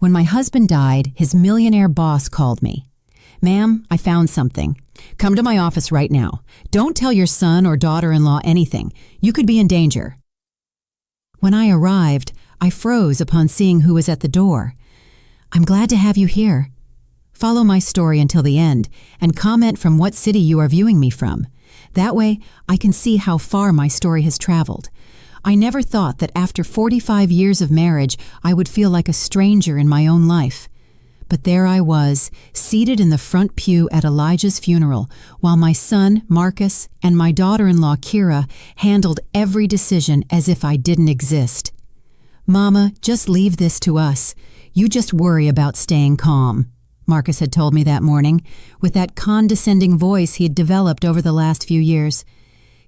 When my husband died, his millionaire boss called me. "Ma'am, I found something. Come to my office right now. Don't tell your son or daughter-in-law anything. You could be in danger." When I arrived, I froze upon seeing who was at the door. "I'm glad to have you here. Follow my story until the end and comment from what city you are viewing me from. That way, I can see how far my story has traveled. I never thought that after 45 years of marriage, I would feel like a stranger in my own life. But there I was, seated in the front pew at Elijah's funeral, while my son, Marcus, and my daughter-in-law, Kira, handled every decision as if I didn't exist. "Mama, just leave this to us. You just worry about staying calm," Marcus had told me that morning, with that condescending voice he had developed over the last few years.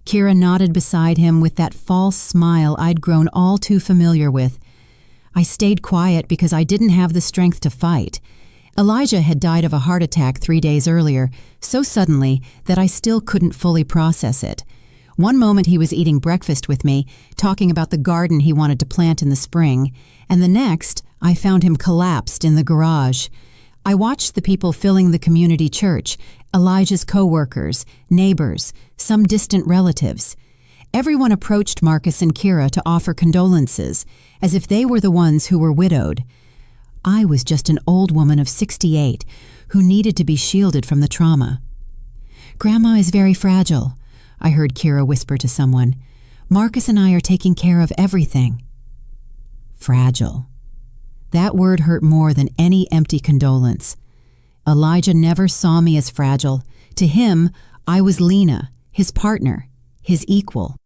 Kira nodded beside him with that false smile I'd grown all too familiar with. I stayed quiet because I didn't have the strength to fight. Elijah had died of a heart attack 3 days earlier, so suddenly that I still couldn't fully process it. One moment he was eating breakfast with me, talking about the garden he wanted to plant in the spring, and the next, I found him collapsed in the garage. I watched the people filling the community church, Elijah's co-workers, neighbors, some distant relatives. Everyone approached Marcus and Kira to offer condolences, as if they were the ones who were widowed. I was just an old woman of 68 who needed to be shielded from the trauma. "Grandma is very fragile," I heard Kira whisper to someone. "Marcus and I are taking care of everything." Fragile. That word hurt more than any empty condolence. Elijah never saw me as fragile. To him, I was Lena, his partner, his equal.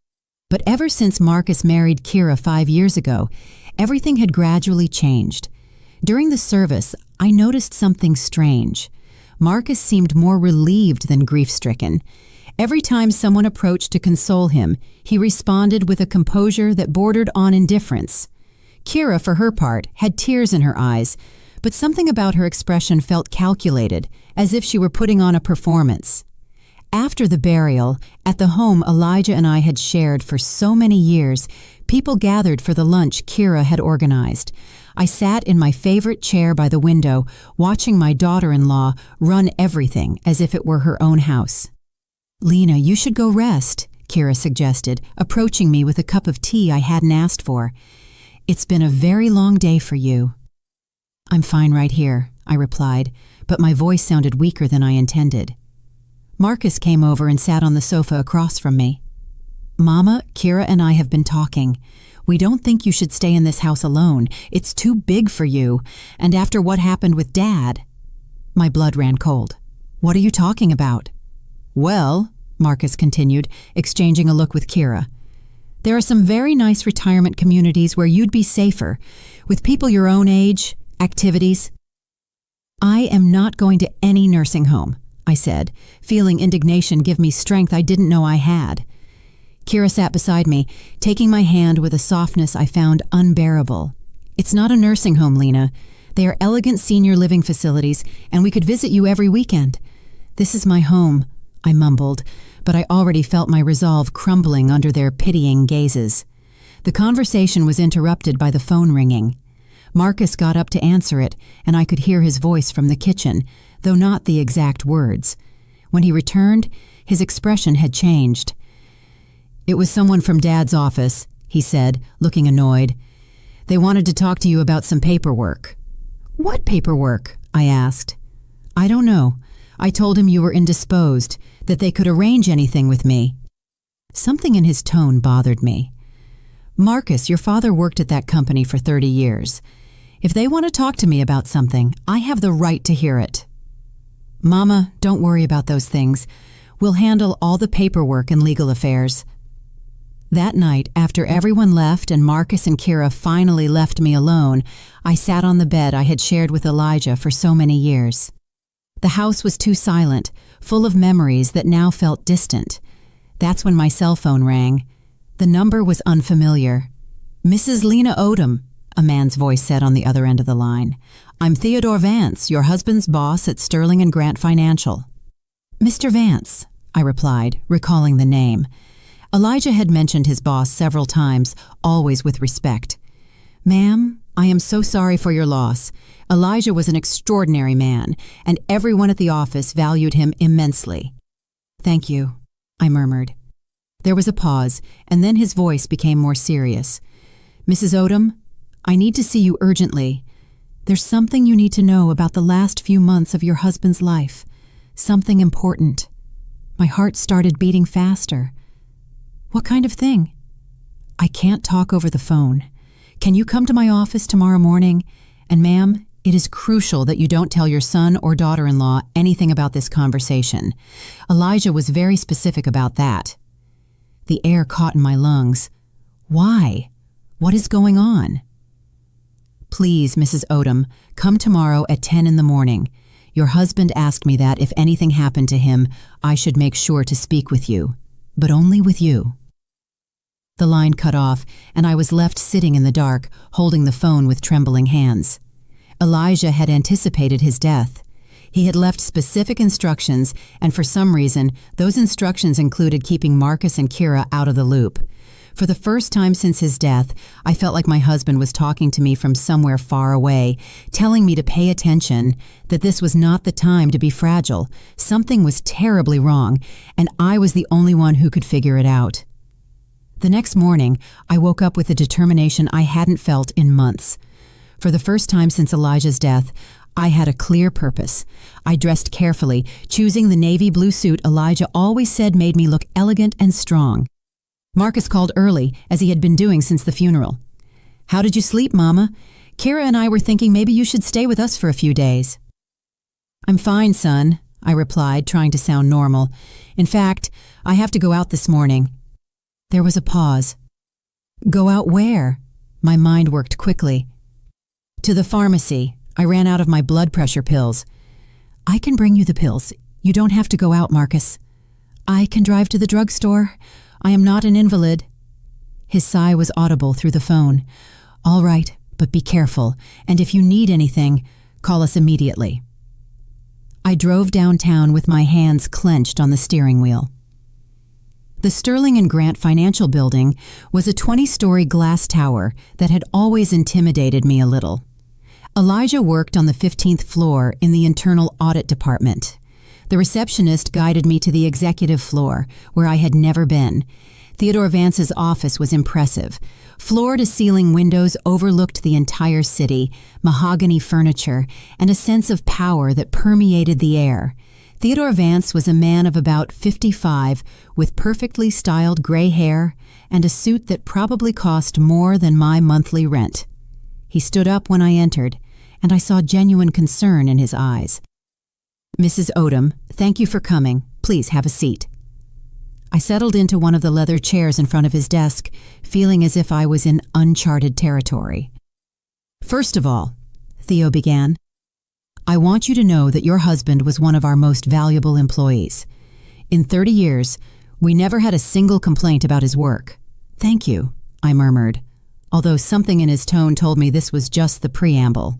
But ever since Marcus married Kira 5 years ago, everything had gradually changed. During the service, I noticed something strange. Marcus seemed more relieved than grief-stricken. Every time someone approached to console him, he responded with a composure that bordered on indifference. Kira, for her part, had tears in her eyes, but something about her expression felt calculated, as if she were putting on a performance. After the burial, at the home Elijah and I had shared for so many years, people gathered for the lunch Kira had organized. I sat in my favorite chair by the window, watching my daughter-in-law run everything as if it were her own house. "Lena, you should go rest," Kira suggested, approaching me with a cup of tea I hadn't asked for. "It's been a very long day for you." "I'm fine right here," I replied, but my voice sounded weaker than I intended. Marcus came over and sat on the sofa across from me. "Mama, Kira and I have been talking. We don't think you should stay in this house alone. It's too big for you, and after what happened with Dad." My blood ran cold. "What are you talking about?" "Well," Marcus continued, exchanging a look with Kira, "there are some very nice retirement communities where you'd be safer, with people your own age, activities." "I am not going to any nursing home," I said, feeling indignation give me strength I didn't know I had. Kira sat beside me, taking my hand with a softness I found unbearable. "It's not a nursing home, Lena. They are elegant senior living facilities, and we could visit you every weekend. This is my home," I mumbled, but I already felt my resolve crumbling under their pitying gazes. The conversation was interrupted by the phone ringing. Marcus got up to answer it, and I could hear his voice from the kitchen, though not the exact words. When he returned, his expression had changed. "It was someone from Dad's office," he said, looking annoyed. "They wanted to talk to you about some paperwork." "What paperwork?" I asked. "I don't know. I told him you were indisposed, that they could arrange anything with me." Something in his tone bothered me. "Marcus, your father worked at that company for 30 years. If they want to talk to me about something, I have the right to hear it." "Mama, don't worry about those things. We'll handle all the paperwork and legal affairs." That night, after everyone left and Marcus and Kira finally left me alone, I sat on the bed I had shared with Elijah for so many years. The house was too silent, full of memories that now felt distant. That's when my cell phone rang. The number was unfamiliar. "Mrs. Lena Odom," a man's voice said on the other end of the line. "I'm Theodore Vance, your husband's boss at Sterling and Grant Financial." "Mr. Vance," I replied, recalling the name. Elijah had mentioned his boss several times, always with respect. "Ma'am, I am so sorry for your loss. Elijah was an extraordinary man, and everyone at the office valued him immensely." "Thank you," I murmured. There was a pause, and then his voice became more serious. "Mrs. Odom, I need to see you urgently. There's something you need to know about the last few months of your husband's life. Something important." My heart started beating faster. "What kind of thing?" "I can't talk over the phone. Can you come to my office tomorrow morning? And ma'am, it is crucial that you don't tell your son or daughter-in-law anything about this conversation. Elijah was very specific about that." The air caught in my lungs. "Why? What is going on?" "Please, Mrs. Odom, come tomorrow at 10 in the morning. Your husband asked me that if anything happened to him, I should make sure to speak with you, but only with you." The line cut off, and I was left sitting in the dark, holding the phone with trembling hands. Elijah had anticipated his death. He had left specific instructions, and for some reason, those instructions included keeping Marcus and Kira out of the loop. For the first time since his death, I felt like my husband was talking to me from somewhere far away, telling me to pay attention, that this was not the time to be fragile. Something was terribly wrong, and I was the only one who could figure it out. The next morning, I woke up with a determination I hadn't felt in months. For the first time since Elijah's death, I had a clear purpose. I dressed carefully, choosing the navy blue suit Elijah always said made me look elegant and strong. Marcus called early, as he had been doing since the funeral. "How did you sleep, Mama? Kira and I were thinking maybe you should stay with us for a few days." "I'm fine, son," I replied, trying to sound normal. "In fact, I have to go out this morning." There was a pause. "Go out where?" My mind worked quickly. "To the pharmacy. I ran out of my blood pressure pills." "I can bring you the pills. You don't have to go out, Marcus." "I can drive to the drugstore. I am not an invalid." His sigh was audible through the phone. "All right, but be careful, and if you need anything, call us immediately." I drove downtown with my hands clenched on the steering wheel. The Sterling and Grant Financial Building was a 20-story glass tower that had always intimidated me a little. Elijah worked on the 15th floor in the internal audit department. The receptionist guided me to the executive floor, where I had never been. Theodore Vance's office was impressive. Floor-to-ceiling windows overlooked the entire city, mahogany furniture, and a sense of power that permeated the air. Theodore Vance was a man of about 55, with perfectly styled gray hair and a suit that probably cost more than my monthly rent. He stood up when I entered, and I saw genuine concern in his eyes. "Mrs. Odom, thank you for coming. Please have a seat." I settled into one of the leather chairs in front of his desk, feeling as if I was in uncharted territory. "First of all," Theo began, "I want you to know that your husband was one of our most valuable employees. In 30 years, we never had a single complaint about his work." "Thank you," I murmured, although something in his tone told me this was just the preamble.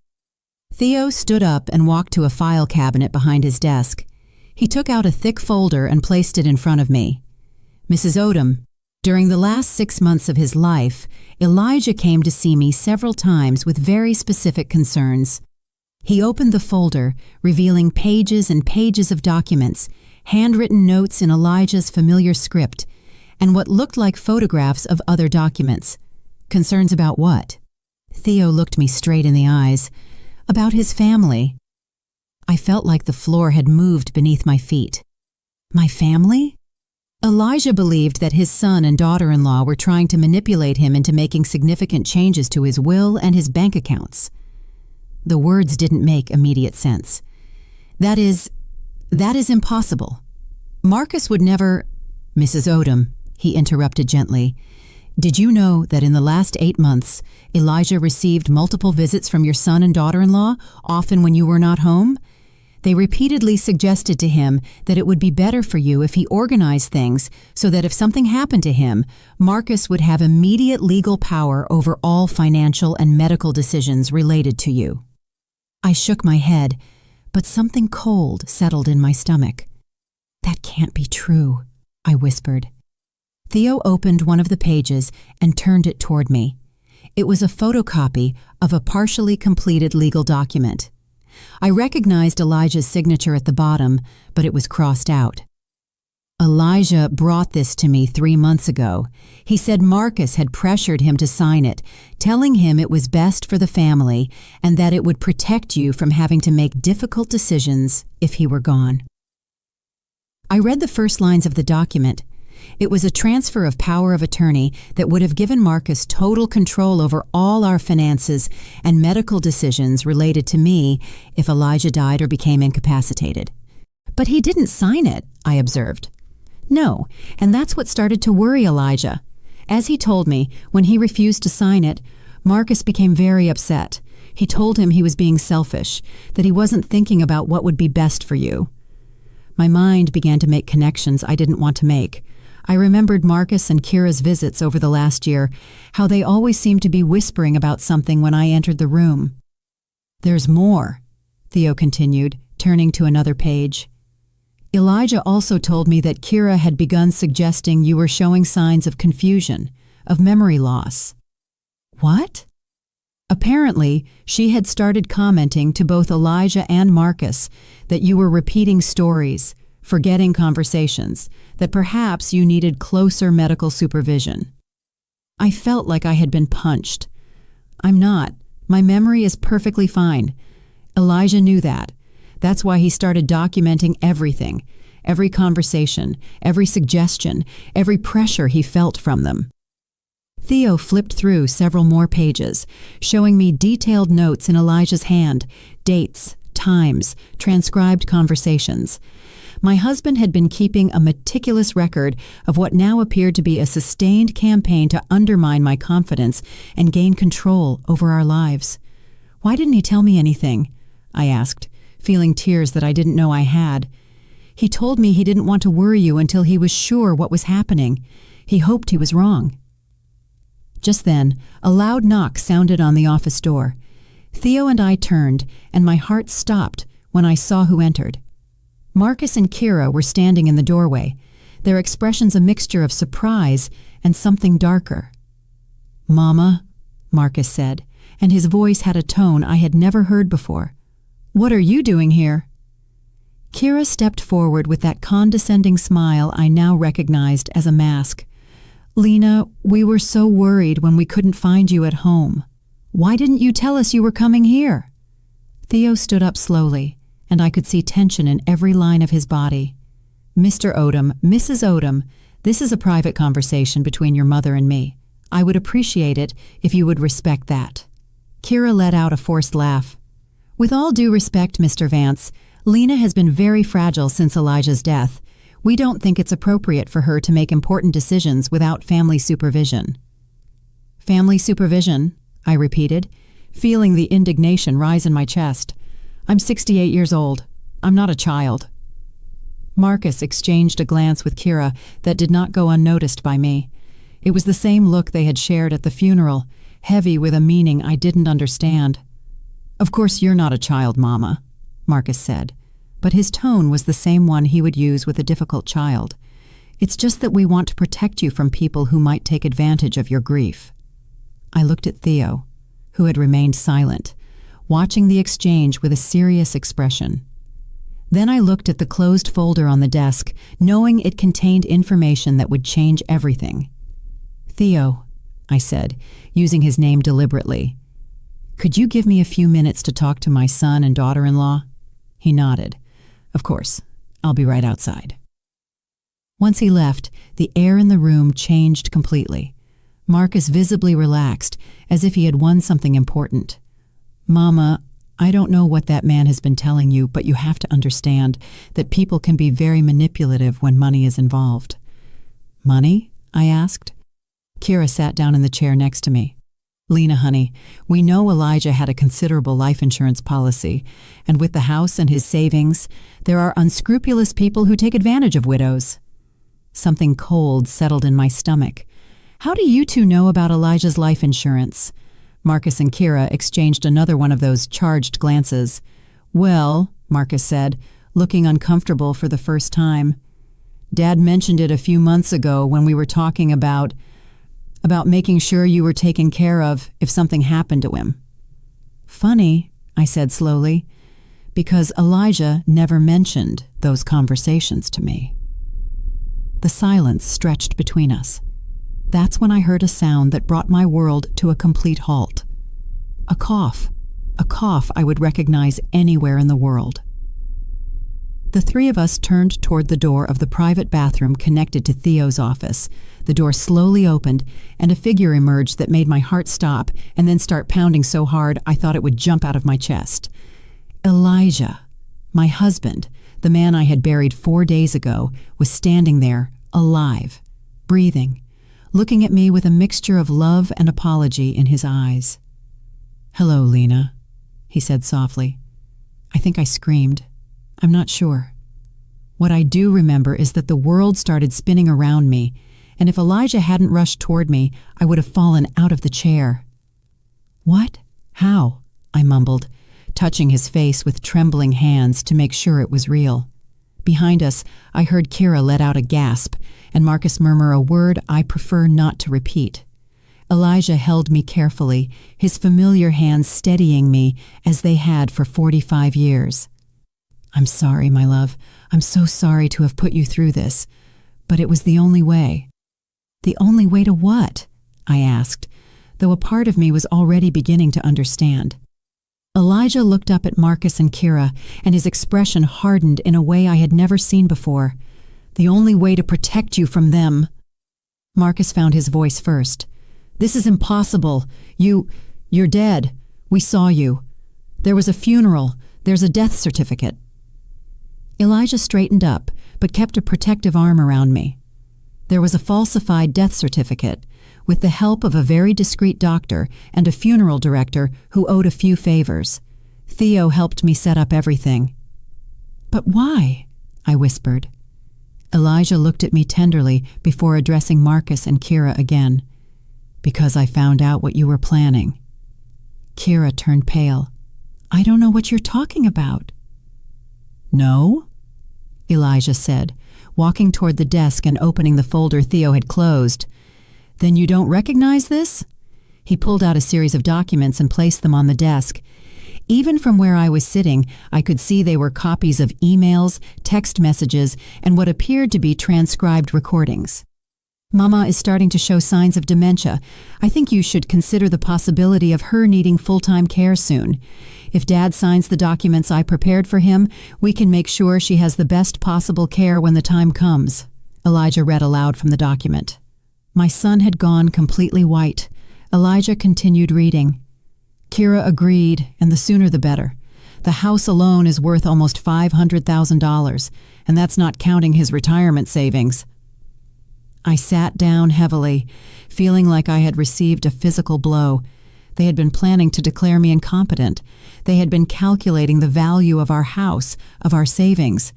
Theo stood up and walked to a file cabinet behind his desk. He took out a thick folder and placed it in front of me. "Mrs. Odom, during the last 6 months of his life, Elijah came to see me several times with very specific concerns." He opened the folder, revealing pages and pages of documents, handwritten notes in Elijah's familiar script, and what looked like photographs of other documents. Concerns about what? Theo looked me straight in the eyes. "About his family." I felt like the floor had moved beneath my feet. My family? Elijah believed that his son and daughter-in-law were trying to manipulate him into making significant changes to his will and his bank accounts. The words didn't make immediate sense. That is impossible. Marcus would never— "Mrs. Odom," he interrupted gently, "did you know that in the last 8 months, Elijah received multiple visits from your son and daughter-in-law, often when you were not home? They repeatedly suggested to him that it would be better for you if he organized things so that if something happened to him, Marcus would have immediate legal power over all financial and medical decisions related to you." I shook my head, but something cold settled in my stomach. "That can't be true," I whispered. Theo opened one of the pages and turned it toward me. It was a photocopy of a partially completed legal document. I recognized Elijah's signature at the bottom, but it was crossed out. Elijah brought this to me 3 months ago. He said Marcus had pressured him to sign it, telling him it was best for the family and that it would protect you from having to make difficult decisions if he were gone. I read the first lines of the document. It was a transfer of power of attorney that would have given Marcus total control over all our finances and medical decisions related to me if Elijah died or became incapacitated. But he didn't sign it, I observed. No, and that's what started to worry Elijah. As he told me, when he refused to sign it, Marcus became very upset. He told him he was being selfish, that he wasn't thinking about what would be best for you. My mind began to make connections I didn't want to make. I remembered Marcus and Kira's visits over the last year, how they always seemed to be whispering about something when I entered the room. "There's more," Theo continued, turning to another page. "Elijah also told me that Kira had begun suggesting you were showing signs of confusion, of memory loss." "What?" "Apparently, she had started commenting to both Elijah and Marcus that you were repeating stories, forgetting conversations, that perhaps you needed closer medical supervision." I felt like I had been punched. "I'm not. My memory is perfectly fine." Elijah knew that. That's why he started documenting everything, every conversation, every suggestion, every pressure he felt from them. Theo flipped through several more pages, showing me detailed notes in Elijah's hand, dates, times, transcribed conversations. My husband had been keeping a meticulous record of what now appeared to be a sustained campaign to undermine my confidence and gain control over our lives. "Why didn't he tell me anything?" I asked, feeling tears that I didn't know I had. "He told me he didn't want to worry you until he was sure what was happening. He hoped he was wrong." Just then, a loud knock sounded on the office door. Theo and I turned, and my heart stopped when I saw who entered. Marcus and Kira were standing in the doorway, their expressions a mixture of surprise and something darker. "Mama," Marcus said, and his voice had a tone I had never heard before. "What are you doing here?" Kira stepped forward with that condescending smile I now recognized as a mask. "Lena, we were so worried when we couldn't find you at home. Why didn't you tell us you were coming here?" Theo stood up slowly, and I could see tension in every line of his body. "Mr. Odom, Mrs. Odom, this is a private conversation between your mother and me. I would appreciate it if you would respect that." Kira let out a forced laugh. "With all due respect, Mr. Vance, Lena has been very fragile since Elijah's death. We don't think it's appropriate for her to make important decisions without family supervision." "Family supervision?" I repeated, feeling the indignation rise in my chest. "I'm 68 years old. I'm not a child." Marcus exchanged a glance with Kira that did not go unnoticed by me. It was the same look they had shared at the funeral, heavy with a meaning I didn't understand. "Of course you're not a child, Mama," Marcus said, but his tone was the same one he would use with a difficult child. "It's just that we want to protect you from people who might take advantage of your grief." I looked at Theo, who had remained silent, watching the exchange with a serious expression. Then I looked at the closed folder on the desk, knowing it contained information that would change everything. "Theo," I said, using his name deliberately, "could you give me a few minutes to talk to my son and daughter-in-law?" He nodded. "Of course. I'll be right outside." Once he left, the air in the room changed completely. Marcus visibly relaxed, as if he had won something important. "Mama, I don't know what that man has been telling you, but you have to understand that people can be very manipulative when money is involved." "Money?" I asked. Kira sat down in the chair next to me. "Lena, honey, we know Elijah had a considerable life insurance policy, and with the house and his savings, there are unscrupulous people who take advantage of widows." Something cold settled in my stomach. "How do you two know about Elijah's life insurance?" Marcus and Kira exchanged another one of those charged glances. "Well," Marcus said, looking uncomfortable for the first time, "Dad mentioned it a few months ago when we were talking about..." about making sure you were taken care of if something happened to him." "Funny," I said slowly, because Elijah never mentioned those conversations to me. The silence stretched between us. That's when I heard a sound that brought my world to a complete halt. A cough I would recognize anywhere in the world. The three of us turned toward the door of the private bathroom connected to Theo's office. The door slowly opened, and a figure emerged that made my heart stop and then start pounding so hard I thought it would jump out of my chest. Elijah, my husband, the man I had buried 4 days ago, was standing there, alive, breathing, looking at me with a mixture of love and apology in his eyes. "Hello, Lena," he said softly. I think I screamed. I'm not sure. What I do remember is that the world started spinning around me, and if Elijah hadn't rushed toward me, I would have fallen out of the chair. "What? How?" I mumbled, touching his face with trembling hands to make sure it was real. Behind us, I heard Kira let out a gasp, and Marcus murmur a word I prefer not to repeat. Elijah held me carefully, his familiar hands steadying me as they had for 45 years. "I'm sorry, my love. I'm so sorry to have put you through this, but it was the only way." "The only way to what?" I asked, though a part of me was already beginning to understand. Elijah looked up at Marcus and Kira, and his expression hardened in a way I had never seen before. "The only way to protect you from them." Marcus found his voice first. "This is impossible. You're dead. We saw you. There was a funeral. There's a death certificate." Elijah straightened up, but kept a protective arm around me. There was a falsified death certificate, with the help of a very discreet doctor and a funeral director who owed a few favors. Theo helped me set up everything. "But why?" I whispered. Elijah looked at me tenderly before addressing Marcus and Kira again. "Because I found out what you were planning." Kira turned pale. "I don't know what you're talking about." "No?" Elijah said, walking toward the desk and opening the folder Theo had closed. "Then you don't recognize this?" He pulled out a series of documents and placed them on the desk. Even from where I was sitting, I could see they were copies of emails, text messages, and what appeared to be transcribed recordings. "Mama is starting to show signs of dementia. I think you should consider the possibility of her needing full-time care soon. If Dad signs the documents I prepared for him, we can make sure she has the best possible care when the time comes." Elijah read aloud from the document. My son had gone completely white. Elijah continued reading. Kira agreed, and the sooner the better. The house alone is worth almost $500,000, and that's not counting his retirement savings. I sat down heavily, feeling like I had received a physical blow. They had been planning to declare me incompetent. They had been calculating the value of our house, of our savings.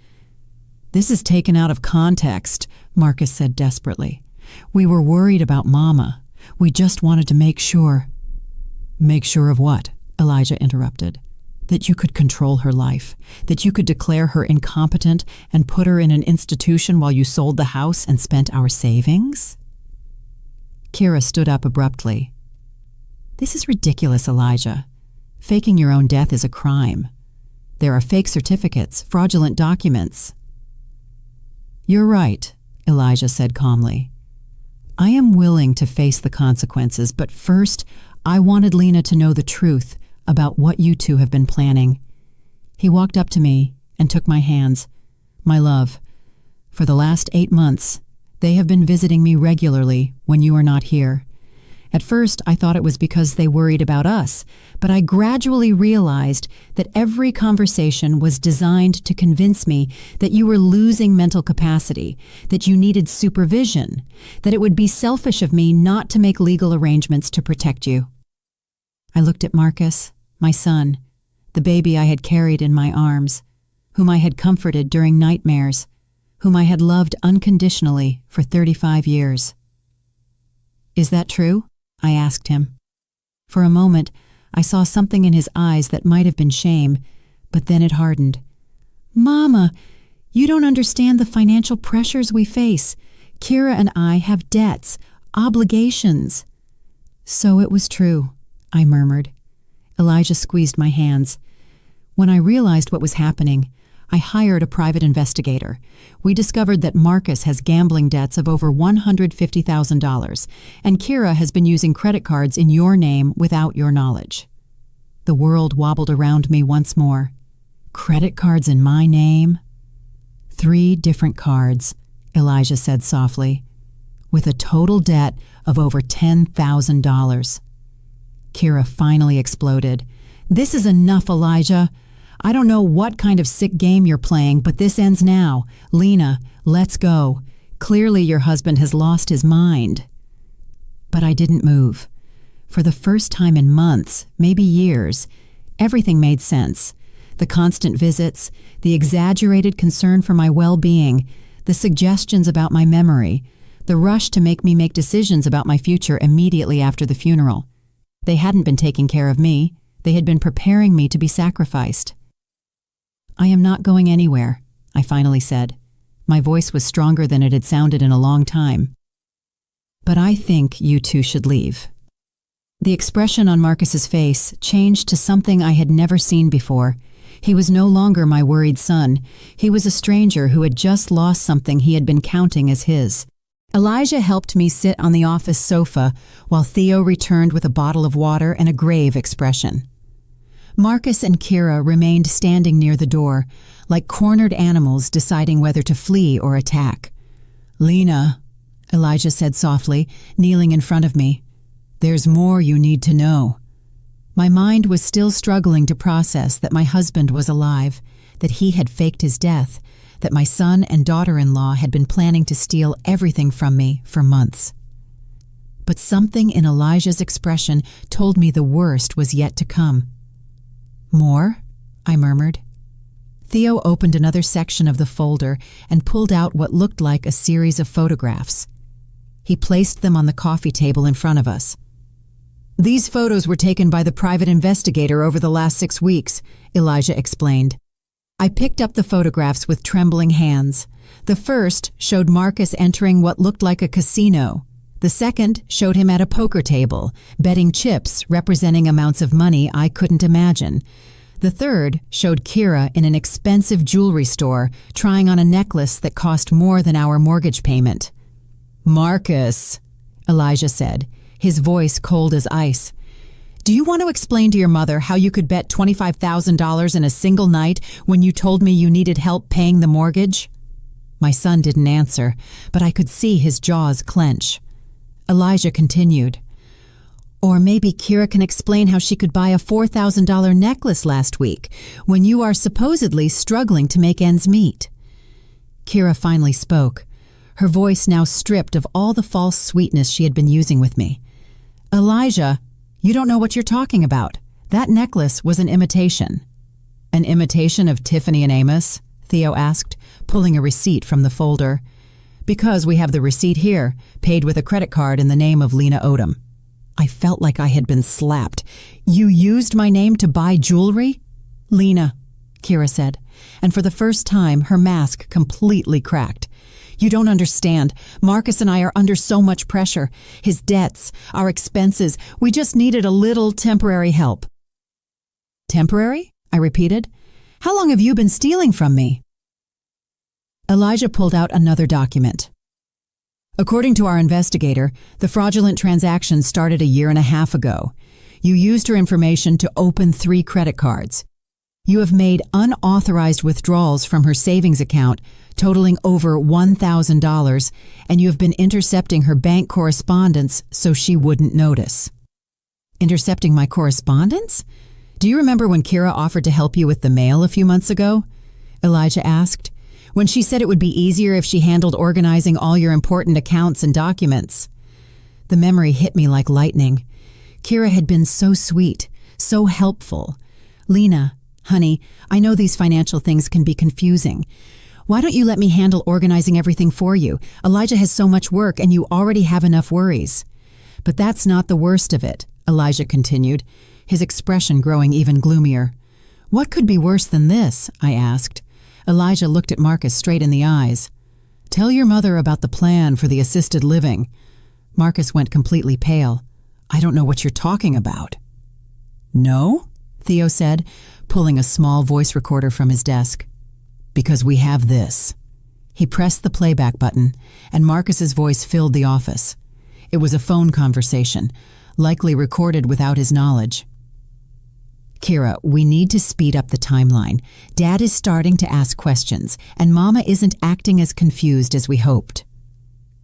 "This is taken out of context," Marcus said desperately. "We were worried about Mama. We just wanted to make sure." "Make sure of what?" Elijah interrupted. "That you could control her life, that you could declare her incompetent and put her in an institution while you sold the house and spent our savings?" Kira stood up abruptly. "This is ridiculous, Elijah. Faking your own death is a crime. There are fake certificates, fraudulent documents." "You're right," Elijah said calmly. "I am willing to face the consequences, but first, I wanted Lena to know the truth about what you two have been planning." He walked up to me and took my hands. "My love, for the last 8 months, they have been visiting me regularly when you are not here. At first, I thought it was because they worried about us, but I gradually realized that every conversation was designed to convince me that you were losing mental capacity, that you needed supervision, that it would be selfish of me not to make legal arrangements to protect you." I looked at Marcus, my son, the baby I had carried in my arms, whom I had comforted during nightmares, whom I had loved unconditionally for 35 years. "Is that true?" I asked him. For a moment, I saw something in his eyes that might have been shame, but then it hardened. "Mama, you don't understand the financial pressures we face. Kira and I have debts. Obligations. So it was true, I murmured. Elijah squeezed my hands. When I realized what was happening, I hired a private investigator. We discovered that Marcus has gambling debts of over $150,000, and Kira has been using credit cards in your name without your knowledge. The world wobbled around me once more. Credit cards in my name? 3 different cards, Elijah said softly, with a total debt of over $10,000. Kira finally exploded. This is enough, Elijah. I don't know what kind of sick game you're playing, but this ends now. Lena, let's go. Clearly your husband has lost his mind. But I didn't move. For the first time in months, maybe years, everything made sense. The constant visits, the exaggerated concern for my well-being, the suggestions about my memory, the rush to make me make decisions about my future immediately after the funeral. They hadn't been taking care of me. They had been preparing me to be sacrificed. I am not going anywhere, I finally said. My voice was stronger than it had sounded in a long time. But I think you two should leave. The expression on Marcus's face changed to something I had never seen before. He was no longer my worried son. He was a stranger who had just lost something he had been counting as his. Elijah helped me sit on the office sofa while Theo returned with a bottle of water and a grave expression. Marcus and Kira remained standing near the door, like cornered animals deciding whether to flee or attack. "Lena," Elijah said softly, kneeling in front of me, "there's more you need to know." My mind was still struggling to process that my husband was alive, that he had faked his death, that my son and daughter-in-law had been planning to steal everything from me for months. But something in Elijah's expression told me the worst was yet to come. "More?" I murmured. Theo opened another section of the folder and pulled out what looked like a series of photographs. He placed them on the coffee table in front of us. "These photos were taken by the private investigator over the last 6 weeks," Elijah explained. I picked up the photographs with trembling hands. The first showed Marcus entering what looked like a casino. The second showed him at a poker table, betting chips representing amounts of money I couldn't imagine. The third showed Kira in an expensive jewelry store trying on a necklace that cost more than our mortgage payment. "Marcus," Elijah said, his voice cold as ice. "Do you want to explain to your mother how you could bet $25,000 in a single night when you told me you needed help paying the mortgage?" My son didn't answer, but I could see his jaws clench. Elijah continued. "Or maybe Kira can explain how she could buy a $4,000 necklace last week when you are supposedly struggling to make ends meet." Kira finally spoke, her voice now stripped of all the false sweetness she had been using with me. "Elijah, you don't know what you're talking about. That necklace was an imitation." "An imitation of Tiffany and Amos?" Theo asked, pulling a receipt from the folder. "Because we have the receipt here, paid with a credit card in the name of Lena Odom." I felt like I had been slapped. "You used my name to buy jewelry?" "Lena," Kira said, and for the first time her mask completely cracked. "You don't understand. Marcus and I are under so much pressure. His debts, our expenses. We just needed a little temporary help." "Temporary?" I repeated. "How long have you been stealing from me?" Elijah pulled out another document. "According to our investigator, the fraudulent transaction started a 1.5 years ago. You used her information to open 3 credit cards. You have made unauthorized withdrawals from her savings account totaling over $1,000, and you have been intercepting her bank correspondence so she wouldn't notice." "Intercepting my correspondence? Do you remember when Kira offered to help you with the mail a few months ago?" Elijah asked. "When she said it would be easier if she handled organizing all your important accounts and documents." The memory hit me like lightning. Kira had been so sweet, so helpful. "Lena, honey, I know these financial things can be confusing. Why don't you let me handle organizing everything for you? Elijah has so much work and you already have enough worries." "But that's not the worst of it," Elijah continued, his expression growing even gloomier. "What could be worse than this?" I asked. Elijah looked at Marcus straight in the eyes. "Tell your mother about the plan for the assisted living." Marcus went completely pale. I don't know what you're talking about. No? Theo said, pulling a small voice recorder from his desk. Because we have this. He pressed the playback button, and Marcus's voice filled the office. It was a phone conversation, likely recorded without his knowledge. Kira, we need to speed up the timeline. Dad is starting to ask questions, and Mama isn't acting as confused as we hoped.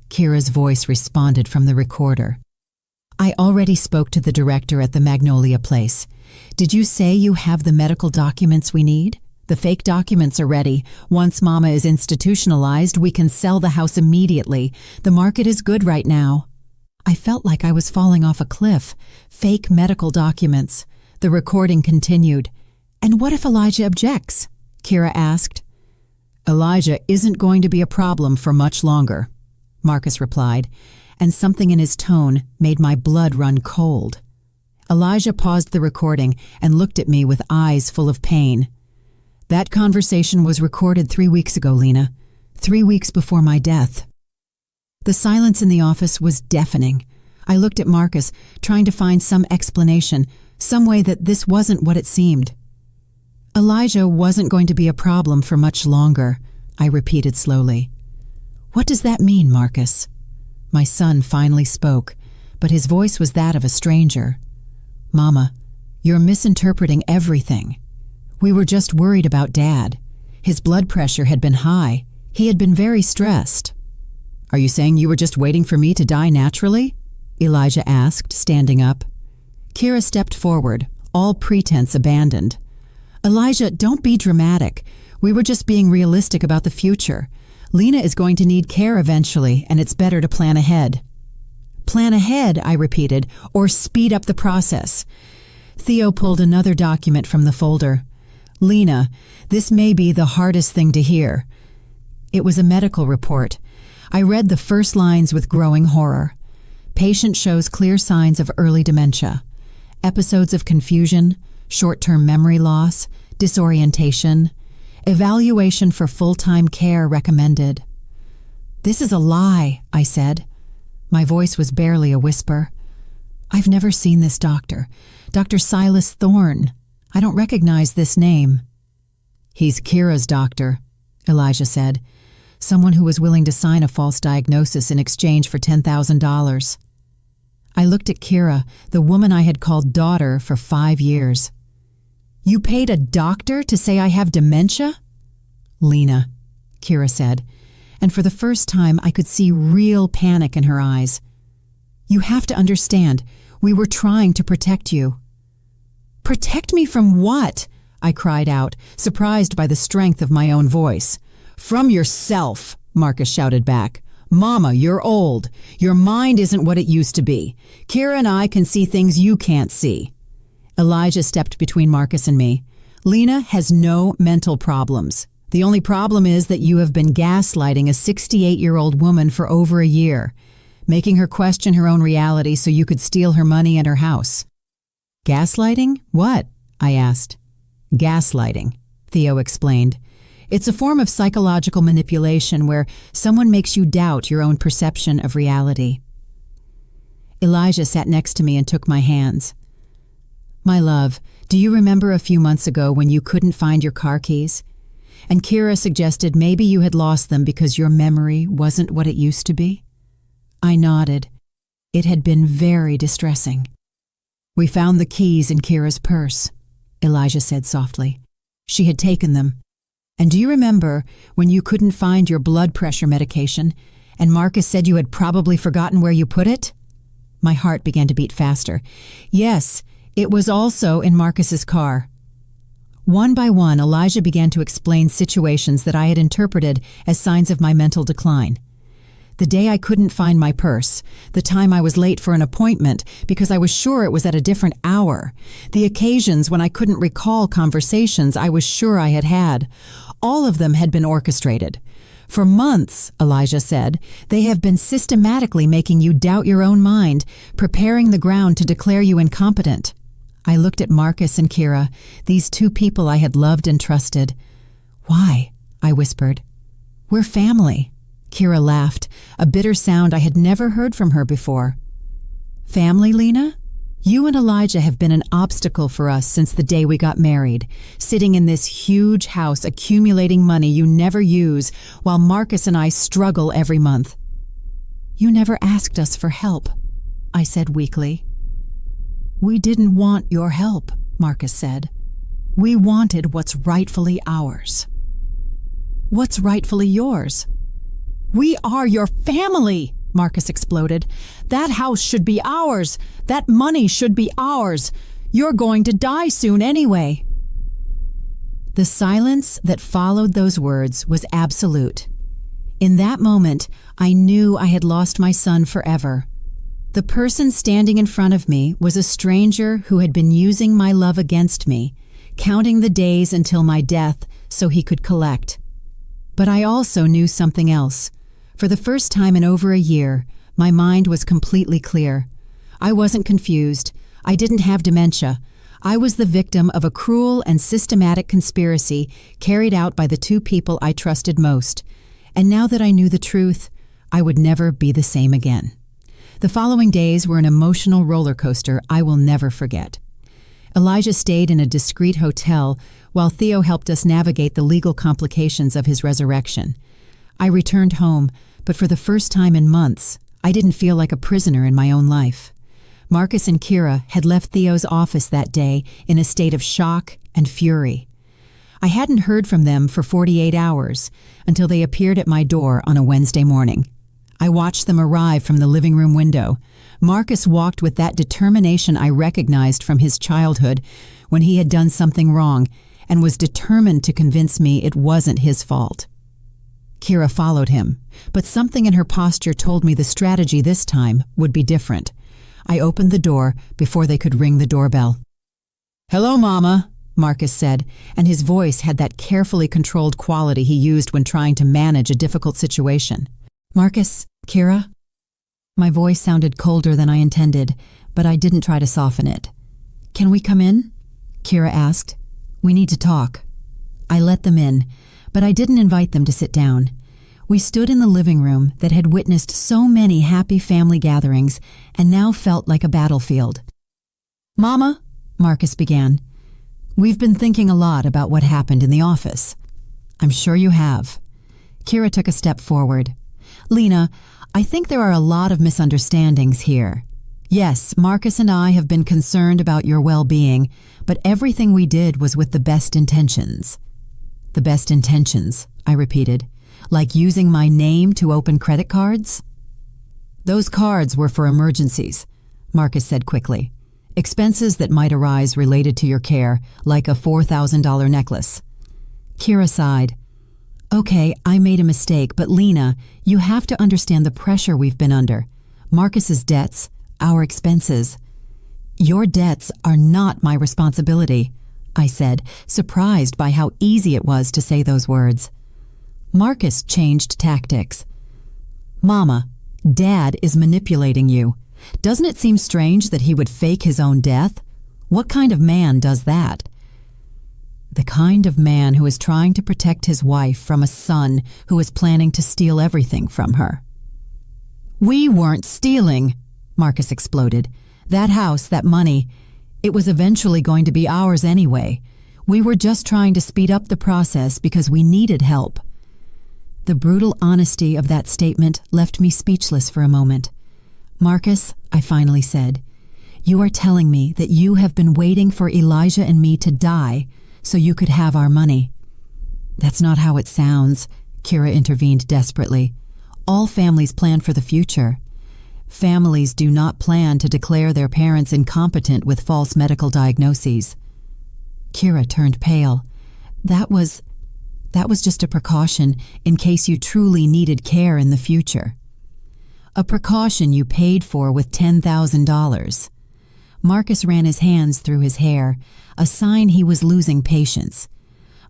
Kira's voice responded from the recorder. I already spoke to the director at the Magnolia Place. Did you say you have the medical documents we need? The fake documents are ready. Once Mama is institutionalized, we can sell the house immediately. The market is good right now. I felt like I was falling off a cliff. Fake medical documents. The recording continued. And what if Elijah objects? Kira asked. Elijah isn't going to be a problem for much longer, Marcus replied, and something in his tone made my blood run cold. Elijah paused the recording and looked at me with eyes full of pain. That conversation was recorded 3 weeks ago, Lena. 3 weeks before my death. The silence in the office was deafening. I looked at Marcus, trying to find some explanation, some way that this wasn't what it seemed. Elijah wasn't going to be a problem for much longer, I repeated slowly. What does that mean, Marcus? My son finally spoke, but his voice was that of a stranger. Mama, you're misinterpreting everything. We were just worried about Dad. His blood pressure had been high. He had been very stressed. Are you saying you were just waiting for me to die naturally? Elijah asked, standing up. Kira stepped forward, all pretense abandoned. Elijah, don't be dramatic. We were just being realistic about the future. Lena is going to need care eventually, and it's better to plan ahead. Plan ahead, I repeated, or speed up the process. Theo pulled another document from the folder. Lena, this may be the hardest thing to hear. It was a medical report. I read the first lines with growing horror. Patient shows clear signs of early dementia. Episodes of confusion, short-term memory loss, disorientation. Evaluation for full-time care recommended. This is a lie, I said. My voice was barely a whisper. I've never seen this doctor. Dr. Silas Thorne. I don't recognize this name. He's Kira's doctor, Elijah said. Someone who was willing to sign a false diagnosis in exchange for $10,000. I looked at Kira, the woman I had called daughter for 5 years. You paid a doctor to say I have dementia? Lena, Kira said, and for the first time I could see real panic in her eyes. You have to understand, we were trying to protect you. Protect me from what? I cried out, surprised by the strength of my own voice. From yourself, Marcus shouted back. Mama, you're old. Your mind isn't what it used to be. Kira and I can see things you can't see. Elijah stepped between Marcus and me. Lena has no mental problems. The only problem is that you have been gaslighting a 68-year-old woman for over a year, making her question her own reality so you could steal her money and her house. Gaslighting? What? I asked. Gaslighting, Theo explained. It's a form of psychological manipulation where someone makes you doubt your own perception of reality. Elijah sat next to me and took my hands. My love, do you remember a few months ago when you couldn't find your car keys? And Kira suggested maybe you had lost them because your memory wasn't what it used to be? I nodded. It had been very distressing. We found the keys in Kira's purse, Elijah said softly. She had taken them. And do you remember when you couldn't find your blood pressure medication and Marcus said you had probably forgotten where you put it? My heart began to beat faster. Yes, it was also in Marcus's car. One by one, Elijah began to explain situations that I had interpreted as signs of my mental decline. The day I couldn't find my purse, the time I was late for an appointment because I was sure it was at a different hour, the occasions when I couldn't recall conversations I was sure I had had. All of them had been orchestrated. For months, Elijah said, they have been systematically making you doubt your own mind, preparing the ground to declare you incompetent. I looked at Marcus and Kira, these two people I had loved and trusted. Why? I whispered. We're family. Kira laughed, a bitter sound I had never heard from her before. Family, Lena? You and Elijah have been an obstacle for us since the day we got married, sitting in this huge house accumulating money you never use while Marcus and I struggle every month. You never asked us for help, I said weakly. We didn't want your help, Marcus said. We wanted what's rightfully ours. What's rightfully yours? We are your family, Marcus exploded. That house should be ours. That money should be ours. You're going to die soon anyway. The silence that followed those words was absolute. In that moment, I knew I had lost my son forever. The person standing in front of me was a stranger who had been using my love against me, counting the days until my death so he could collect. But I also knew something else. For the first time in over a year, my mind was completely clear. I wasn't confused. I didn't have dementia. I was the victim of a cruel and systematic conspiracy carried out by the two people I trusted most. And now that I knew the truth, I would never be the same again. The following days were an emotional roller coaster I will never forget. Elijah stayed in a discreet hotel while Theo helped us navigate the legal complications of his resurrection. I returned home, but for the first time in months, I didn't feel like a prisoner in my own life. Marcus and Kira had left Theo's office that day in a state of shock and fury. I hadn't heard from them for 48 hours until they appeared at my door on a Wednesday morning. I watched them arrive from the living room window. Marcus walked with that determination I recognized from his childhood when he had done something wrong and was determined to convince me it wasn't his fault. Kira followed him, but something in her posture told me the strategy this time would be different. I opened the door before they could ring the doorbell. "Hello, Mama," Marcus said, and his voice had that carefully controlled quality he used when trying to manage a difficult situation. "Marcus, Kira?" My voice sounded colder than I intended, but I didn't try to soften it. "Can we come in?" Kira asked. "We need to talk." I let them in, but I didn't invite them to sit down. We stood in the living room that had witnessed so many happy family gatherings and now felt like a battlefield. "Mama," Marcus began, "we've been thinking a lot about what happened in the office." "I'm sure you have." Kira took a step forward. "Lena, I think there are a lot of misunderstandings here. Yes, Marcus and I have been concerned about your well-being, but everything we did was with the best intentions." "The best intentions," I repeated. "Like using my name to open credit cards?" "Those cards were for emergencies," Marcus said quickly. "Expenses that might arise related to your care, like a $4,000 necklace." Kira sighed. "Okay, I made a mistake, but Lena, you have to understand the pressure we've been under. Marcus's debts, our expenses." "Your debts are not my responsibility," I said, surprised by how easy it was to say those words. Marcus changed tactics. "Mama, Dad is manipulating you. Doesn't it seem strange that he would fake his own death? What kind of man does that?" "The kind of man who is trying to protect his wife from a son who is planning to steal everything from her." "We weren't stealing," Marcus exploded. "That house, that money, it was eventually going to be ours anyway. We were just trying to speed up the process because we needed help." The brutal honesty of that statement left me speechless for a moment. "Marcus," I finally said, "you are telling me that you have been waiting for Elijah and me to die so you could have our money." "That's not how it sounds," Kira intervened desperately. "All families plan for the future. Families do not plan to declare their parents incompetent with false medical diagnoses." Kira turned pale. That was just a precaution in case you truly needed care in the future. A precaution you paid for with $10,000. Marcus ran his hands through his hair, a sign he was losing patience.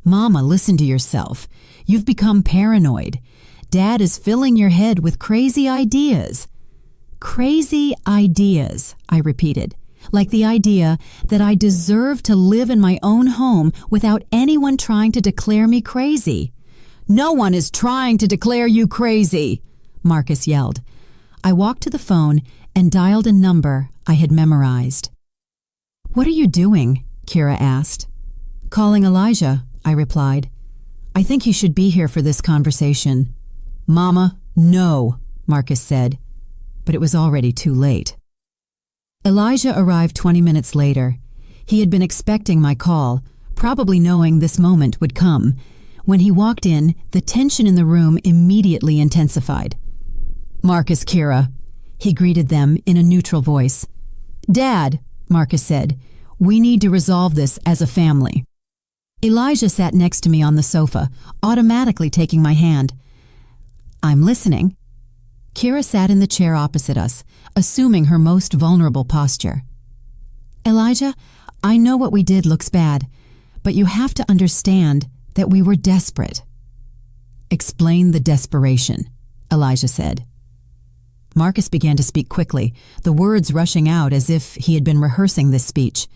"Mama, listen to yourself. You've become paranoid. Dad is filling your head with crazy ideas." "Crazy ideas," I repeated, "like the idea that I deserve to live in my own home without anyone trying to declare me crazy. No one is trying to declare you crazy, Marcus yelled. I walked to the phone and dialed a number I had memorized. What are you doing? Kira asked. Calling Elijah, I replied. I think he should be here for this conversation. Mama, no, Marcus said, but it was already too late. Elijah arrived 20 minutes later. He had been expecting my call, probably knowing this moment would come. When he walked in, the tension in the room immediately intensified. Marcus, Kira, he greeted them in a neutral voice. Dad, Marcus said, we need to resolve this as a family. Elijah sat next to me on the sofa, automatically taking my hand. I'm listening. Kira sat in the chair opposite us, assuming her most vulnerable posture. Elijah, I know what we did looks bad, but you have to understand that we were desperate. Explain the desperation, Elijah said. Marcus began to speak quickly, the words rushing out as if he had been rehearsing this speech.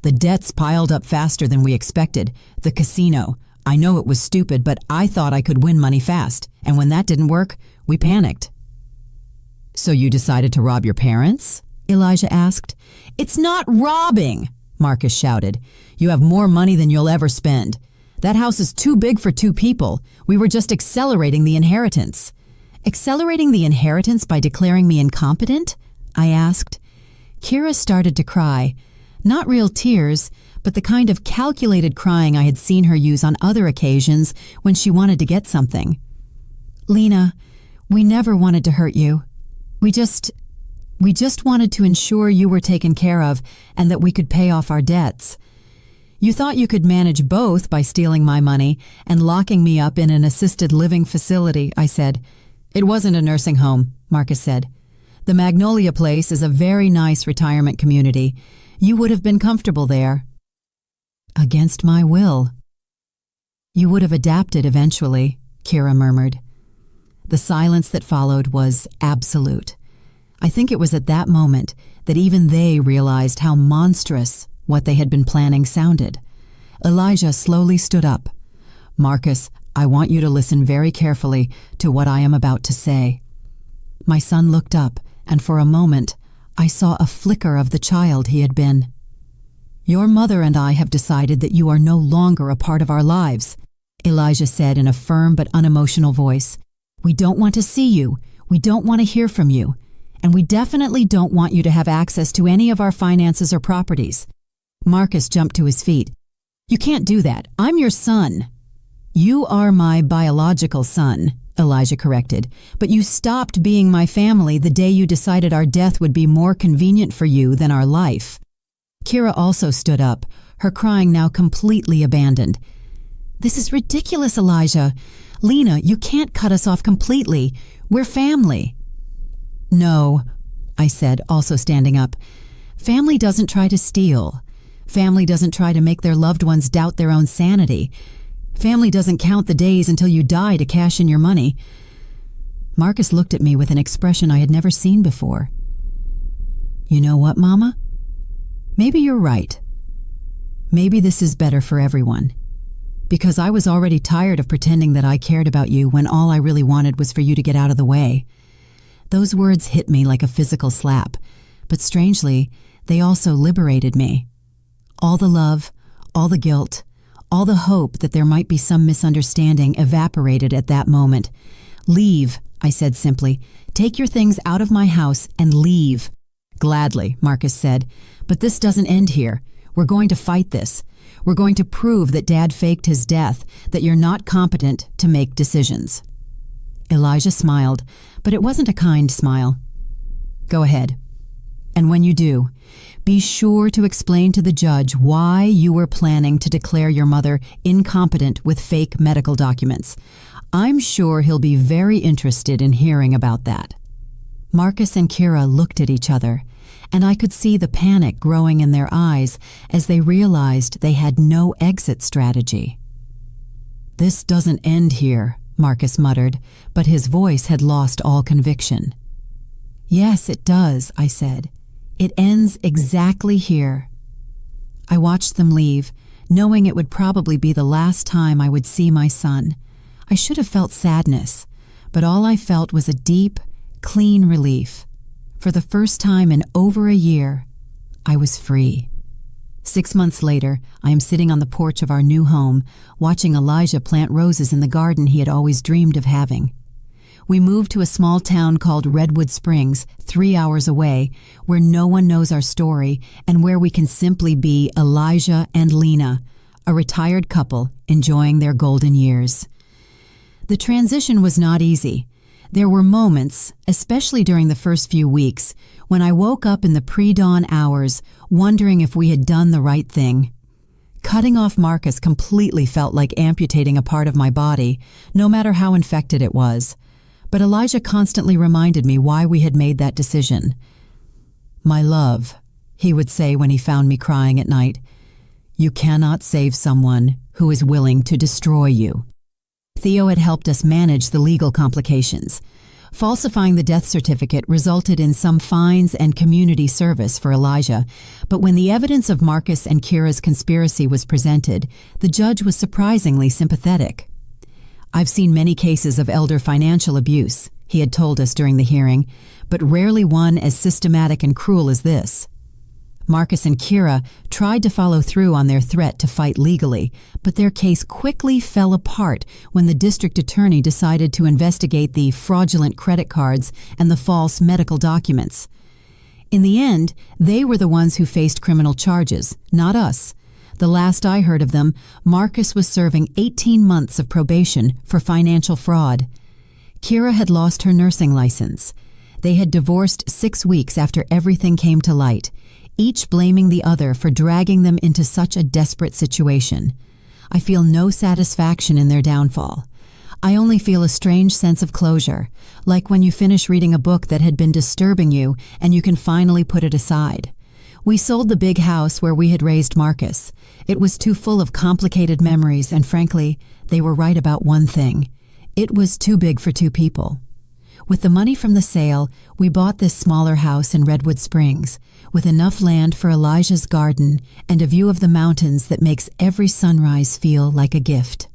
The debts piled up faster than we expected. The casino. I know it was stupid, but I thought I could win money fast, and when that didn't work, we panicked. So you decided to rob your parents? Elijah asked. It's not robbing, Marcus shouted. You have more money than you'll ever spend. That house is too big for 2 people. We were just accelerating the inheritance. Accelerating the inheritance by declaring me incompetent? I asked. Kira started to cry. Not real tears, but the kind of calculated crying I had seen her use on other occasions when she wanted to get something. Lena, we never wanted to hurt you. We just wanted to ensure you were taken care of and that we could pay off our debts. You thought you could manage both by stealing my money and locking me up in an assisted living facility, I said. It wasn't a nursing home, Marcus said. The Magnolia Place is a very nice retirement community. You would have been comfortable there. Against my will. You would have adapted eventually, Kira murmured. The silence that followed was absolute. I think it was at that moment that even they realized how monstrous what they had been planning sounded. Elijah slowly stood up. Marcus, I want you to listen very carefully to what I am about to say. My son looked up, and for a moment, I saw a flicker of the child he had been. Your mother and I have decided that you are no longer a part of our lives, Elijah said in a firm but unemotional voice. We don't want to see you. We don't want to hear from you. And we definitely don't want you to have access to any of our finances or properties. Marcus jumped to his feet. You can't do that. I'm your son. You are my biological son, Elijah corrected, but you stopped being my family the day you decided our death would be more convenient for you than our life. Kira also stood up, her crying now completely abandoned. This is ridiculous, Elijah. Lena, you can't cut us off completely. We're family. No, I said, also standing up. Family doesn't try to steal. Family doesn't try to make their loved ones doubt their own sanity. Family doesn't count the days until you die to cash in your money. Marcus looked at me with an expression I had never seen before. You know what, Mama? Maybe you're right. Maybe this is better for everyone. Because I was already tired of pretending that I cared about you when all I really wanted was for you to get out of the way. Those words hit me like a physical slap, but strangely, they also liberated me. All the love, all the guilt, all the hope that there might be some misunderstanding evaporated at that moment. Leave, I said simply. Take your things out of my house and leave. Gladly, Marcus said, but this doesn't end here. We're going to fight this. We're going to prove that Dad faked his death, that you're not competent to make decisions. Elijah smiled, but it wasn't a kind smile. Go ahead. And when you do, be sure to explain to the judge why you were planning to declare your mother incompetent with fake medical documents. I'm sure he'll be very interested in hearing about that. Marcus and Kira looked at each other, and I could see the panic growing in their eyes as they realized they had no exit strategy. This doesn't end here, Marcus muttered, but his voice had lost all conviction. Yes, it does, I said. It ends exactly here. I watched them leave, knowing it would probably be the last time I would see my son. I should have felt sadness, but all I felt was a deep, clean relief. For the first time in over a year, I was free. 6 months later, I am sitting on the porch of our new home, watching Elijah plant roses in the garden he had always dreamed of having. We moved to a small town called Redwood Springs, 3 hours away, where no one knows our story and where we can simply be Elijah and Lena, a retired couple enjoying their golden years. The transition was not easy. There were moments, especially during the first few weeks, when I woke up in the pre-dawn hours wondering if we had done the right thing. Cutting off Marcus completely felt like amputating a part of my body, no matter how infected it was. But Elijah constantly reminded me why we had made that decision. "My love," he would say when he found me crying at night, "you cannot save someone who is willing to destroy you." Theo had helped us manage the legal complications. Falsifying the death certificate resulted in some fines and community service for Elijah, but when the evidence of Marcus and Kira's conspiracy was presented, the judge was surprisingly sympathetic. "I've seen many cases of elder financial abuse," he had told us during the hearing, "but rarely one as systematic and cruel as this." Marcus and Kira tried to follow through on their threat to fight legally, but their case quickly fell apart when the district attorney decided to investigate the fraudulent credit cards and the false medical documents. In the end, they were the ones who faced criminal charges, not us. The last I heard of them, Marcus was serving 18 months of probation for financial fraud. Kira had lost her nursing license. They had divorced 6 weeks after everything came to light, each blaming the other for dragging them into such a desperate situation. I feel no satisfaction in their downfall. I only feel a strange sense of closure, like when you finish reading a book that had been disturbing you and you can finally put it aside. We sold the big house where we had raised Marcus. It was too full of complicated memories, and frankly, they were right about one thing. It was too big for 2 people. With the money from the sale, we bought this smaller house in Redwood Springs, with enough land for Elijah's garden and a view of the mountains that makes every sunrise feel like a gift.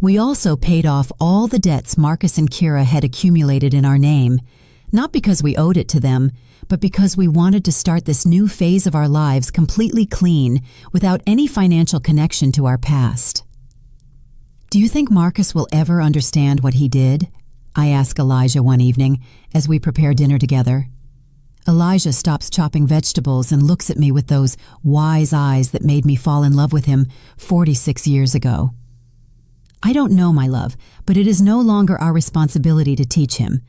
We also paid off all the debts Marcus and Kira had accumulated in our name, not because we owed it to them, but because we wanted to start this new phase of our lives completely clean, without any financial connection to our past. "Do you think Marcus will ever understand what he did?" I ask Elijah one evening as we prepare dinner together. Elijah stops chopping vegetables and looks at me with those wise eyes that made me fall in love with him 46 years ago. "I don't know, my love, but it is no longer our responsibility to teach him.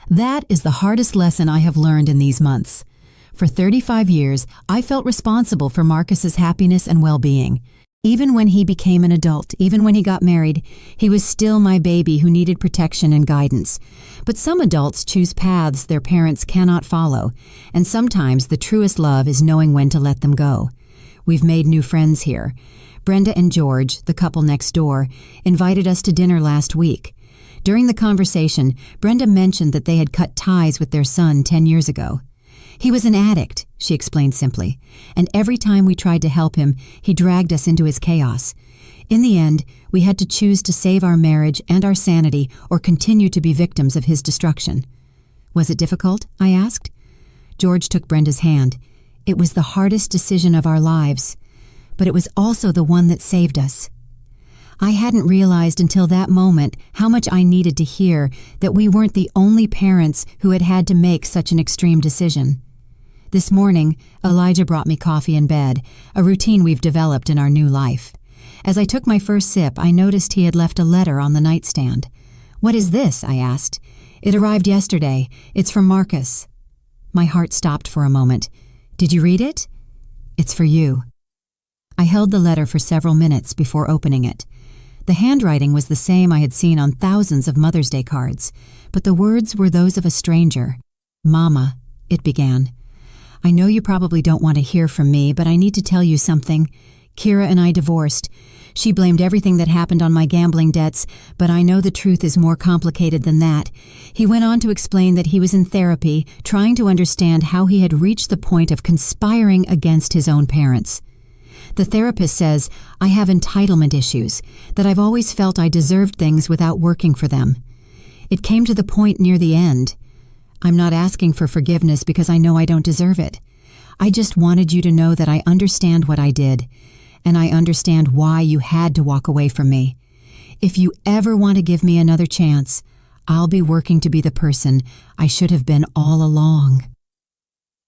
That is the hardest lesson I have learned in these months. For 35 years, I felt responsible for Marcus's happiness and well-being. Even when he became an adult, even when he got married, he was still my baby who needed protection and guidance. But some adults choose paths their parents cannot follow, and sometimes the truest love is knowing when to let them go. We've made new friends here. Brenda and George, the couple next door, invited us to dinner last week. During the conversation, Brenda mentioned that they had cut ties with their son 10 years ago. "He was an addict," she explained simply, "and every time we tried to help him, he dragged us into his chaos. In the end, we had to choose to save our marriage and our sanity or continue to be victims of his destruction." "Was it difficult?" I asked. George took Brenda's hand. "It was the hardest decision of our lives, but it was also the one that saved us." I hadn't realized until that moment how much I needed to hear that we weren't the only parents who had had to make such an extreme decision. This morning, Elijah brought me coffee in bed, a routine we've developed in our new life. As I took my first sip, I noticed he had left a letter on the nightstand. "What is this?" I asked. "It arrived yesterday. It's from Marcus." My heart stopped for a moment. "Did you read it?" "It's for you." I held the letter for several minutes before opening it. The handwriting was the same I had seen on thousands of Mother's Day cards, but the words were those of a stranger. "Mama," it began. "I know you probably don't want to hear from me, but I need to tell you something. Kira and I divorced. She blamed everything that happened on my gambling debts, but I know the truth is more complicated than that." He went on to explain that he was in therapy, trying to understand how he had reached the point of conspiring against his own parents. The therapist says I have entitlement issues, that I've always felt I deserved things without working for them. It came to the point near the end. I'm not asking for forgiveness because I know I don't deserve it. I just wanted you to know that I understand what I did, and I understand why you had to walk away from me. If you ever want to give me another chance, I'll be working to be the person I should have been all along.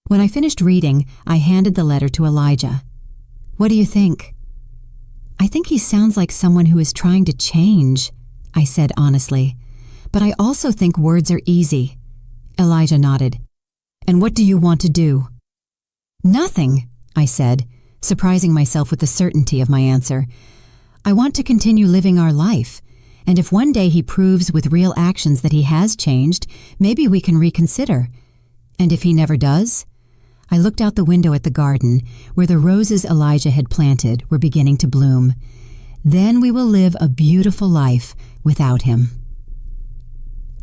When I finished reading, I handed the letter to Elijah. What do you think? I think he sounds like someone who is trying to change, I said honestly. But I also think words are easy. Elijah nodded. And what do you want to do? Nothing, I said, surprising myself with the certainty of my answer. I want to continue living our life, and if one day he proves with real actions that he has changed, maybe we can reconsider. And if he never does? I looked out the window at the garden, where the roses Elijah had planted were beginning to bloom. Then we will live a beautiful life without him.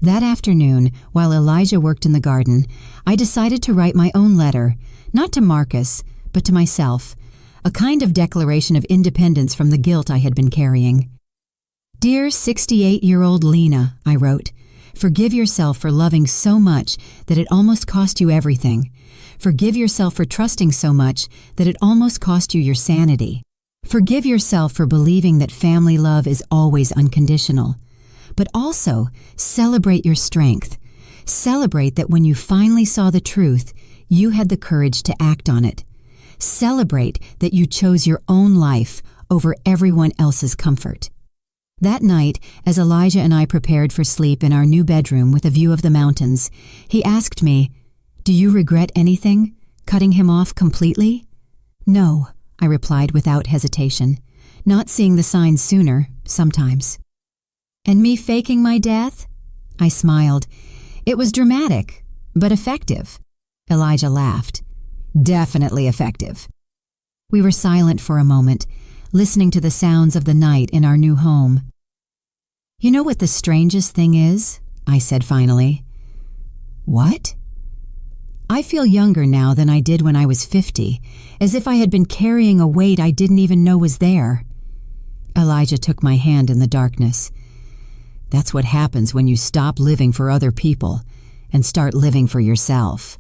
That afternoon, while Elijah worked in the garden, I decided to write my own letter, not to Marcus, but to myself, a kind of declaration of independence from the guilt I had been carrying. Dear 68-year-old Lena, I wrote, forgive yourself for loving so much that it almost cost you everything. Forgive yourself for trusting so much that it almost cost you your sanity. Forgive yourself for believing that family love is always unconditional. But also, celebrate your strength. Celebrate that when you finally saw the truth, you had the courage to act on it. Celebrate that you chose your own life over everyone else's comfort. That night, as Elijah and I prepared for sleep in our new bedroom with a view of the mountains, he asked me, "Do you regret anything? Cutting him off completely?" "No," I replied without hesitation. "Not seeing the signs sooner, sometimes." "And me faking my death?" I smiled. "It was dramatic, but effective." Elijah laughed. "Definitely effective." We were silent for a moment, listening to the sounds of the night in our new home. "You know what the strangest thing is?" I said finally. "What?" "I feel younger now than I did when I was 50, as if I had been carrying a weight I didn't even know was there." Elijah took my hand in the darkness. "That's what happens when you stop living for other people and start living for yourself."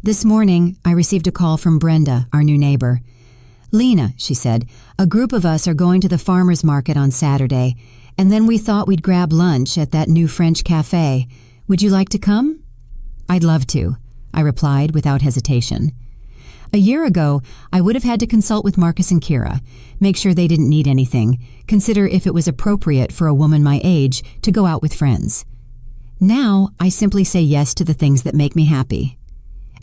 This morning, I received a call from Brenda, our new neighbor. "Lena," she said, "a group of us are going to the farmer's market on Saturday, and then we thought we'd grab lunch at that new French cafe. Would you like to come?" "I'd love to," I replied without hesitation. A year ago, I would have had to consult with Marcus and Kira, make sure they didn't need anything, consider if it was appropriate for a woman my age to go out with friends. Now, I simply say yes to the things that make me happy.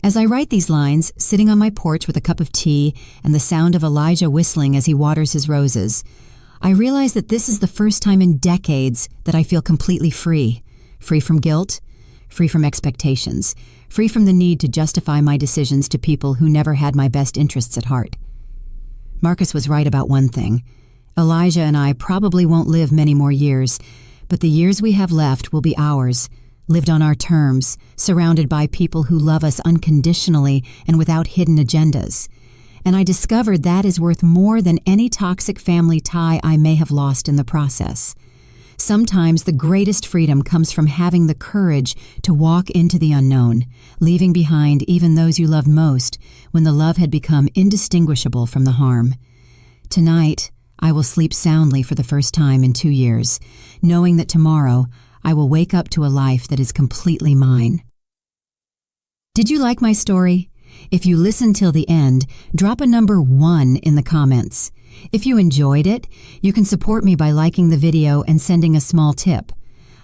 As I write these lines, sitting on my porch with a cup of tea and the sound of Elijah whistling as he waters his roses, I realize that this is the first time in decades that I feel completely free. Free from guilt, free from expectations, free from the need to justify my decisions to people who never had my best interests at heart. Marcus was right about one thing. Elijah and I probably won't live many more years, but the years we have left will be ours, lived on our terms, surrounded by people who love us unconditionally and without hidden agendas. And I discovered that is worth more than any toxic family tie I may have lost in the process. Sometimes the greatest freedom comes from having the courage to walk into the unknown, leaving behind even those you loved most when the love had become indistinguishable from the harm. Tonight, I will sleep soundly for the first time in 2 years, knowing that tomorrow I will wake up to a life that is completely mine. Did you like my story? If you listened till the end, drop a number 1 in the comments. If you enjoyed it, you can support me by liking the video and sending a small tip.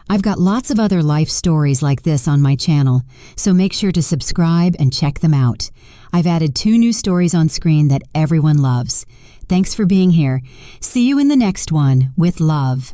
I've got lots of other life stories like this on my channel, so make sure to subscribe and check them out. I've added 2 new stories on screen that everyone loves. Thanks for being here. See you in the next one, with love.